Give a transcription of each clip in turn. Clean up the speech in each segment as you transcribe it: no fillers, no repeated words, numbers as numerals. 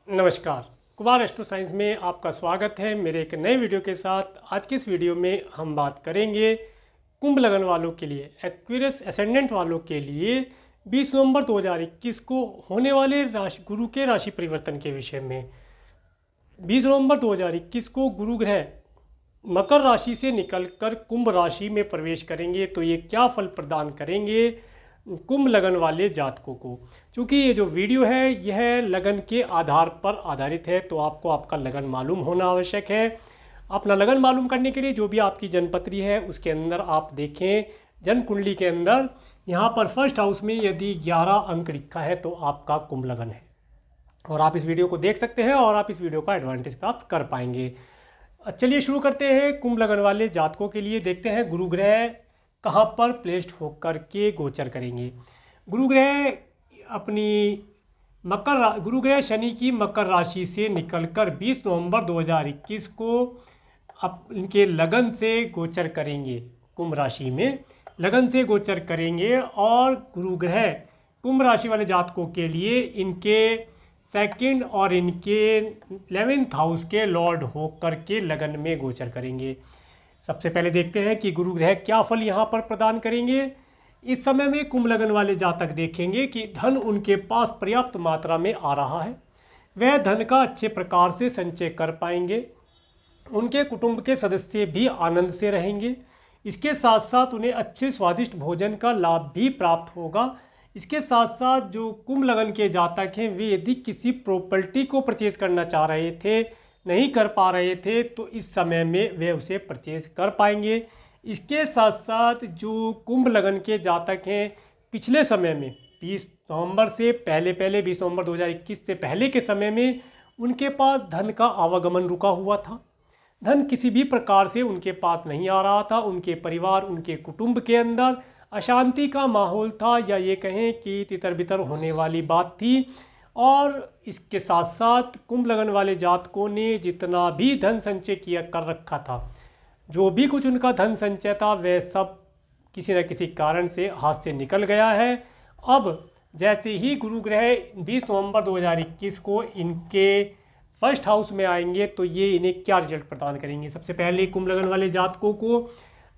नमस्कार। Kumar astro science में आपका स्वागत है मेरे एक नए वीडियो के साथ। आज की इस वीडियो में हम बात करेंगे कुंभ लगन वालों के लिए, एक्वेरियस एसेंडेंट वालों के लिए 20 नवंबर 2021 को होने वाले गुरु के राशि परिवर्तन के विषय में। 20 नवंबर 2021 को गुरु ग्रह मकर राशि से निकलकर कुंभ राशि में प्रवेश करेंगे, तो ये क्या फल प्रदान करेंगे कुंभ लगन वाले जातकों को। क्योंकि ये जो वीडियो है यह लगन के आधार पर आधारित है, तो आपको आपका लगन मालूम होना आवश्यक है। अपना लगन मालूम करने के लिए जो भी आपकी जन्मपत्री है उसके अंदर आप देखें, जन्म कुंडली के अंदर यहाँ पर फर्स्ट हाउस में यदि 11 अंक लिखा है तो आपका कुंभ लगन है। और आप इस वीडियो को देख सकते हैं और आप इस वीडियो का एडवांटेज प्राप्त कर पाएंगे। चलिए शुरू करते हैं। कुंभ लगन वाले जातकों के लिए देखते हैं गुरु ग्रह कहाँ पर प्लेस्ड होकर के गोचर करेंगे। गुरु ग्रह अपनी गुरु ग्रह शनि की मकर राशि से निकलकर 20 नवंबर 2021 को इनके लगन से गोचर करेंगे, कुंभ राशि में लगन से गोचर करेंगे। और गुरु ग्रह कुंभ राशि वाले जातकों के लिए इनके सेकंड और इनके 11th हाउस के लॉर्ड होकर के लगन में गोचर करेंगे। सबसे पहले देखते हैं कि गुरु ग्रह क्या फल यहाँ पर प्रदान करेंगे। इस समय में कुंभ लगन वाले जातक देखेंगे कि धन उनके पास पर्याप्त मात्रा में आ रहा है, वह धन का अच्छे प्रकार से संचय कर पाएंगे। उनके कुटुंब के सदस्य भी आनंद से रहेंगे। इसके साथ साथ उन्हें अच्छे स्वादिष्ट भोजन का लाभ भी प्राप्त होगा। इसके साथ साथ जो कुंभ लगन के जातक हैं वे यदि किसी प्रॉपर्टी को परचेज करना चाह रहे थे, नहीं कर पा रहे थे, तो इस समय में वे उसे परचेज कर पाएंगे। इसके साथ साथ जो कुंभ लगन के जातक हैं पिछले समय में 20 नवंबर से पहले 20 नवंबर 2021 से पहले के समय में उनके पास धन का आवागमन रुका हुआ था। धन किसी भी प्रकार से उनके पास नहीं आ रहा था। उनके परिवार, उनके कुटुंब के अंदर अशांति का माहौल था, या ये कहें कि तितर बितर होने वाली बात थी। और इसके साथ साथ कुंभ लगन वाले जातकों ने जितना भी धन संचय किया कर रखा था, जो भी कुछ उनका धन संचय था वह सब किसी न किसी कारण से हाथ से निकल गया है। अब जैसे ही गुरु ग्रह 20 नवंबर 2021 को इनके फर्स्ट हाउस में आएंगे तो ये इन्हें क्या रिजल्ट प्रदान करेंगे। सबसे पहले कुंभ लगन वाले जातकों को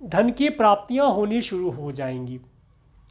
धन की प्राप्तियां होनी शुरू हो जाएंगी।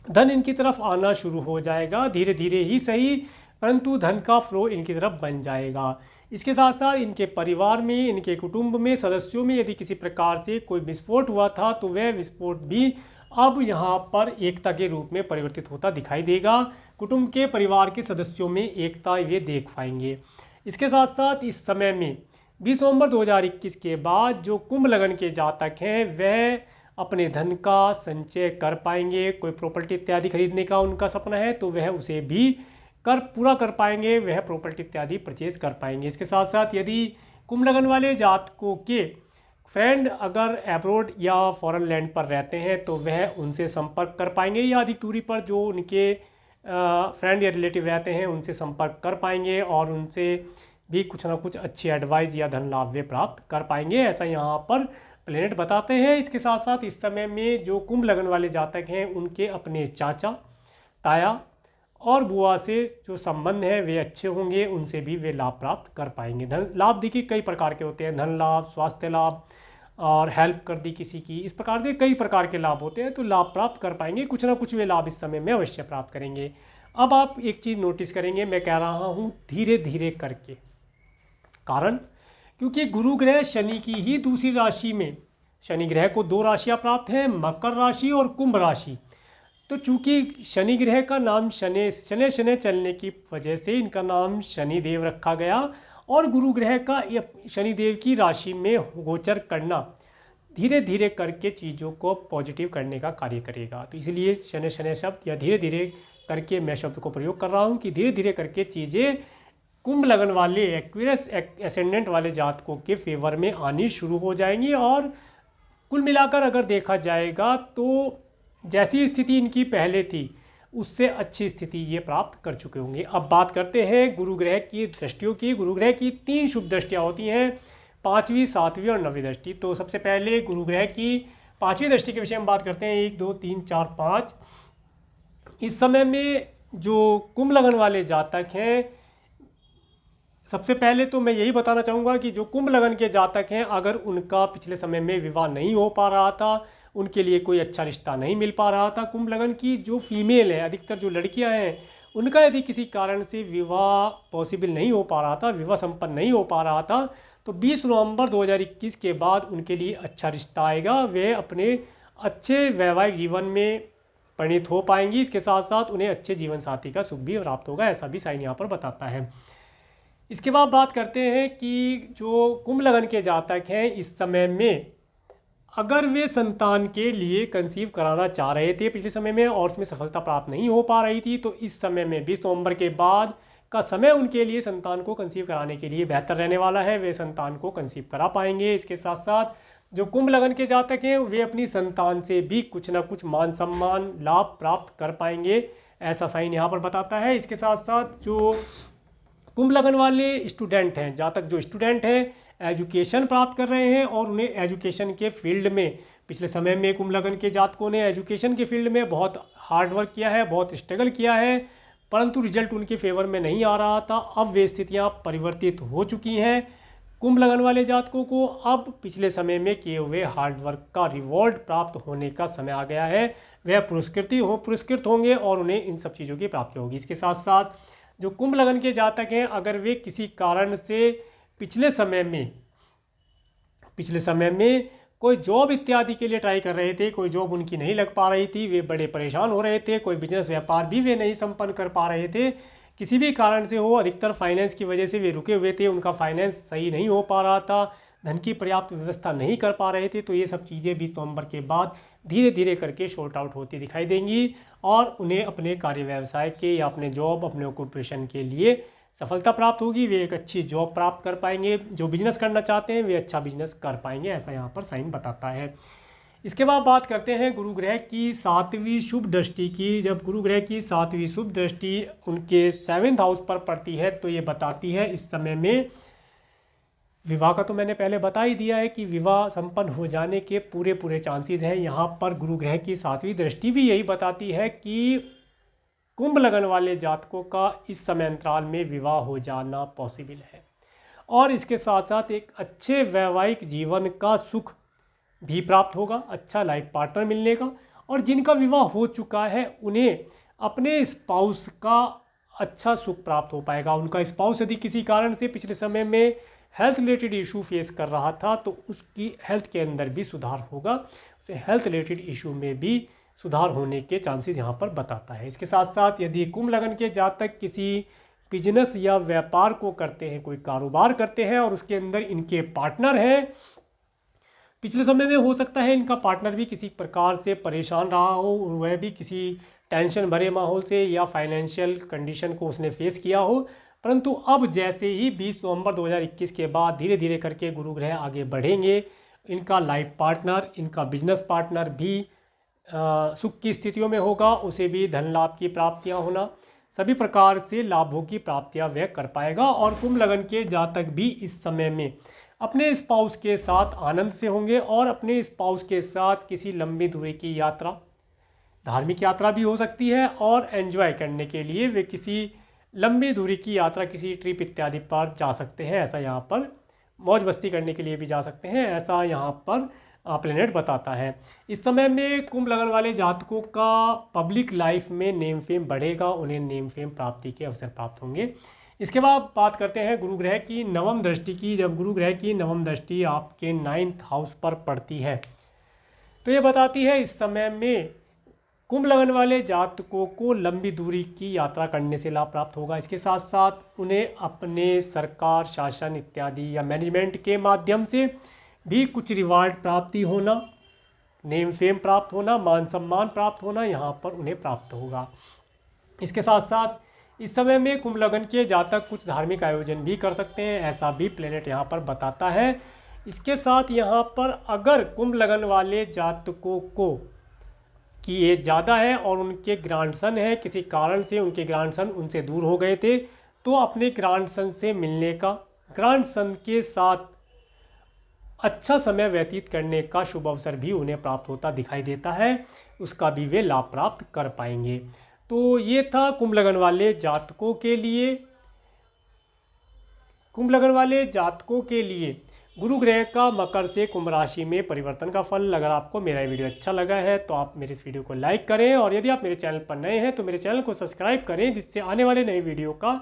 धन इनकी तरफ आना शुरू हो जाएगा, धीरे धीरे ही सही, परंतु धन का फ्लो इनकी तरफ बन जाएगा। इसके साथ साथ इनके परिवार में, इनके कुटुंब में सदस्यों में यदि किसी प्रकार से कोई विस्फोट हुआ था तो वह विस्फोट भी अब यहाँ पर एकता के रूप में परिवर्तित होता दिखाई देगा। कुटुंब के परिवार के सदस्यों में एकता वे देख पाएंगे। इसके साथ साथ इस समय में 20 नवंबर 2021 के बाद जो कुंभ लगन के जातक हैं वह अपने धन का संचय कर पाएंगे। कोई प्रॉपर्टी इत्यादि खरीदने का उनका सपना है तो वह उसे भी पूरा कर पाएंगे, वह प्रॉपर्टी इत्यादि परचेज कर पाएंगे। इसके साथ साथ यदि कुंभ लगन वाले जातकों के फ्रेंड अगर एब्रोड या फॉरेन लैंड पर रहते हैं तो वह उनसे संपर्क कर पाएंगे, या अधिक दूरी पर जो उनके फ्रेंड या रिलेटिव रहते हैं उनसे संपर्क कर पाएंगे और उनसे भी कुछ ना कुछ अच्छी एडवाइस या धन लाभ वे प्राप्त कर पाएंगे, ऐसा यहाँ पर प्लेनेट बताते हैं। इसके साथ साथ इस समय में जो कुंभ लगन वाले जातक हैं उनके अपने चाचा, ताया और बुआ से जो संबंध है वे अच्छे होंगे, उनसे भी वे लाभ प्राप्त कर पाएंगे। धन लाभ देखिए कई प्रकार के होते हैं, धन लाभ, स्वास्थ्य लाभ और हेल्प कर दी किसी की, इस प्रकार से कई प्रकार के लाभ होते हैं, तो लाभ प्राप्त कर पाएंगे। कुछ ना कुछ वे लाभ इस समय में अवश्य प्राप्त करेंगे। अब आप एक चीज़ नोटिस करेंगे, मैं कह रहा हूँ धीरे धीरे करके, कारण क्योंकि गुरु ग्रह शनि की ही दूसरी राशि में, शनि ग्रह को 2 राशियाँ प्राप्त हैं, मकर राशि और कुंभ राशि। तो चूंकि शनि ग्रह का नाम शनि चलने की वजह से इनका नाम शनिदेव रखा गया, और गुरु ग्रह का शनिदेव की राशि में गोचर करना धीरे धीरे करके चीज़ों को पॉजिटिव करने का कार्य करेगा। तो इसलिए शनि शब्द या धीरे धीरे करके मैं शब्द को प्रयोग कर रहा हूँ कि धीरे धीरे करके चीज़ें कुंभ लगन वाले एक्वेरियस एसेंडेंट वाले जातकों के फेवर में आनी शुरू हो जाएंगी। और कुल मिलाकर अगर देखा जाएगा तो जैसी स्थिति इनकी पहले थी उससे अच्छी स्थिति ये प्राप्त कर चुके होंगे। अब बात करते हैं गुरु ग्रह की दृष्टियों की। गुरु ग्रह की 3 शुभ दृष्टियाँ होती हैं, 5वीं, 7वीं और 9वीं दृष्टि। तो सबसे पहले गुरु ग्रह की 5वीं दृष्टि के विषय में बात करते हैं। 1 2 3 4 5। इस समय में जो कुंभ लगन वाले जातक हैं सबसे पहले तो मैं यही बताना चाहूँगा कि जो कुंभ लगन के जातक हैं, अगर उनका पिछले समय में विवाह नहीं हो पा रहा था, उनके लिए कोई अच्छा रिश्ता नहीं मिल पा रहा था, कुंभ लगन की जो फीमेल है, अधिकतर जो लड़कियां हैं, उनका यदि किसी कारण से विवाह पॉसिबल नहीं हो पा रहा था, विवाह संपन्न नहीं हो पा रहा था, तो 20 नवंबर 2021 के बाद उनके लिए अच्छा रिश्ता आएगा। वे अपने अच्छे वैवाहिक जीवन में परिणित हो पाएंगी। इसके साथ साथ उन्हें अच्छे जीवन साथी का सुख भी प्राप्त होगा, ऐसा भी साइन यहाँ पर बताता है। इसके बाद बात करते हैं कि जो कुंभ लगन के जातक हैं, इस समय में अगर वे संतान के लिए कंसीव कराना चाह रहे थे पिछले समय में और उसमें सफलता प्राप्त नहीं हो पा रही थी, तो इस समय में 20 नवंबर के बाद का समय उनके लिए संतान को कंसीव कराने के लिए बेहतर रहने वाला है। वे संतान को कंसीव करा पाएंगे। इसके साथ साथ जो कुंभ लगन के जातक हैं, वे अपनी संतान से भी कुछ ना कुछ मान सम्मान लाभ प्राप्त कर पाएंगे, ऐसा साइन यहाँ पर बताता है। इसके साथ साथ जो कुंभ लगन वाले स्टूडेंट हैं, जातक जो स्टूडेंट हैं, एजुकेशन प्राप्त कर रहे हैं और उन्हें एजुकेशन के फील्ड में पिछले समय में कुंभ लगन के जातकों ने एजुकेशन के फील्ड में बहुत हार्ड वर्क किया है, बहुत स्ट्रगल किया है, परंतु रिजल्ट उनके फेवर में नहीं आ रहा था। अब वे स्थितियां परिवर्तित हो चुकी हैं। कुंभ लगन वाले जातकों को अब पिछले समय में किए हुए हार्ड वर्क का रिवॉर्ड प्राप्त होने का समय आ गया है। वह पुरस्कृत होंगे और उन्हें इन सब चीज़ों की प्राप्ति होगी। इसके साथ साथ जो कुंभ लगन के जातक हैं, अगर वे किसी कारण से पिछले समय में कोई जॉब इत्यादि के लिए ट्राई कर रहे थे, कोई जॉब उनकी नहीं लग पा रही थी, वे बड़े परेशान हो रहे थे, कोई बिजनेस व्यापार भी वे नहीं संपन्न कर पा रहे थे, किसी भी कारण से हो, अधिकतर फाइनेंस की वजह से वे रुके हुए थे, उनका फाइनेंस सही नहीं हो पा रहा था, धन की पर्याप्त व्यवस्था नहीं कर पा रहे थे, तो ये सब चीज़ें 20 नवंबर के बाद धीरे धीरे करके शॉर्ट आउट होती दिखाई देंगी और उन्हें अपने कार्य व्यवसाय के या अपने जॉब, अपने ऑक्यूपेशन के लिए सफलता प्राप्त होगी। वे एक अच्छी जॉब प्राप्त कर पाएंगे। जो बिजनेस करना चाहते हैं वे अच्छा बिजनेस कर पाएंगे, ऐसा यहाँ पर साइन बताता है। इसके बाद बात करते हैं गुरु ग्रह की 7वीं शुभ दृष्टि की। जब गुरु ग्रह की 7वीं शुभ दृष्टि उनके 7th हाउस पर पड़ती है, तो ये बताती है इस समय में विवाह का तो मैंने पहले बता ही दिया है कि विवाह संपन्न हो जाने के पूरे चांसेस हैं। यहाँ पर गुरु ग्रह की 7वीं दृष्टि भी यही बताती है कि कुंभ लगन वाले जातकों का इस समय अंतराल में विवाह हो जाना पॉसिबल है और इसके साथ साथ एक अच्छे वैवाहिक जीवन का सुख भी प्राप्त होगा, अच्छा लाइफ पार्टनर मिलने का। और जिनका विवाह हो चुका है उन्हें अपने स्पाउस का अच्छा सुख प्राप्त हो पाएगा। उनका स्पाउस यदि किसी कारण से पिछले समय में हेल्थ रिलेटेड इशू फेस कर रहा था, तो उसकी हेल्थ के अंदर भी सुधार होगा, उसे हेल्थ रिलेटेड इशू में भी सुधार होने के चांसेस यहाँ पर बताता है। इसके साथ साथ यदि कुंभ लगन के जातक किसी बिजनेस या व्यापार को करते हैं, कोई कारोबार करते हैं और उसके अंदर इनके पार्टनर हैं, पिछले समय में हो सकता है इनका पार्टनर भी किसी प्रकार से परेशान रहा हो, वह भी किसी टेंशन भरे माहौल से या फाइनेंशियल कंडीशन को उसने फेस किया हो, परंतु अब जैसे ही 20 नवंबर 2021 के बाद धीरे धीरे करके गुरु ग्रह आगे बढ़ेंगे, इनका लाइफ पार्टनर, इनका बिजनेस पार्टनर भी सुख की स्थितियों में होगा, उसे भी धन लाभ की प्राप्तियां होना, सभी प्रकार से लाभों की प्राप्तियां वह कर पाएगा। और कुंभ लगन के जातक भी इस समय में अपने स्पाउस के साथ आनंद से होंगे और अपने स्पाउस के साथ किसी लंबी दूरी की यात्रा, धार्मिक यात्रा भी हो सकती है, और एंजॉय करने के लिए वे किसी लंबी दूरी की यात्रा, किसी ट्रिप इत्यादि पर जा सकते हैं। ऐसा यहाँ पर मौज मस्ती करने के लिए भी जा सकते हैं, ऐसा यहाँ पर प्लेनेट बताता है। इस समय में कुंभ लगन वाले जातकों का पब्लिक लाइफ में नेम फेम बढ़ेगा, उन्हें नेम फेम प्राप्ति के अवसर प्राप्त होंगे। इसके बाद बात करते हैं गुरु ग्रह की नवम दृष्टि की। जब गुरु ग्रह की नवम दृष्टि आपके 9th हाउस पर पड़ती है, तो ये बताती है इस समय में कुंभ लगन वाले जातकों को लंबी दूरी की यात्रा करने से लाभ प्राप्त होगा। इसके साथ साथ उन्हें अपने सरकार, शासन इत्यादि या मैनेजमेंट के माध्यम से भी कुछ रिवार्ड प्राप्ति होना, नेम फेम प्राप्त होना, मान सम्मान प्राप्त होना यहाँ पर उन्हें प्राप्त होगा। इसके साथ साथ इस समय में कुंभ लगन के जातक कुछ धार्मिक आयोजन भी कर सकते हैं, ऐसा भी प्लेनेट यहाँ पर बताता है। इसके साथ यहाँ पर अगर कुंभ लगन वाले जातकों को की एज ज़्यादा है और उनके ग्रैंडसन है, किसी कारण से उनके ग्रैंडसन उनसे दूर हो गए थे, तो अपने ग्रैंडसन से मिलने का, ग्रैंडसन के साथ अच्छा समय व्यतीत करने का शुभ अवसर भी उन्हें प्राप्त होता दिखाई देता है, उसका भी वे लाभ प्राप्त कर पाएंगे। तो ये था कुंभ लगन वाले जातकों के लिए कुंभ लगन वाले जातकों के लिए गुरु ग्रह का मकर से कुंभ राशि में परिवर्तन का फल। अगर आपको मेरा वीडियो अच्छा लगा है तो आप मेरे इस वीडियो को लाइक करें, और यदि आप मेरे चैनल पर नए हैं तो मेरे चैनल को सब्सक्राइब करें, जिससे आने वाले नए वीडियो का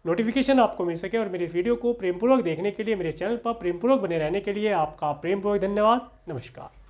नोटिफिकेशन आपको मिल सके। और मेरे इस वीडियो को प्रेमपूर्वक देखने के लिए, मेरे चैनल पर प्रेमपूर्वक बने रहने के लिए आपका प्रेमपूर्वक धन्यवाद। नमस्कार।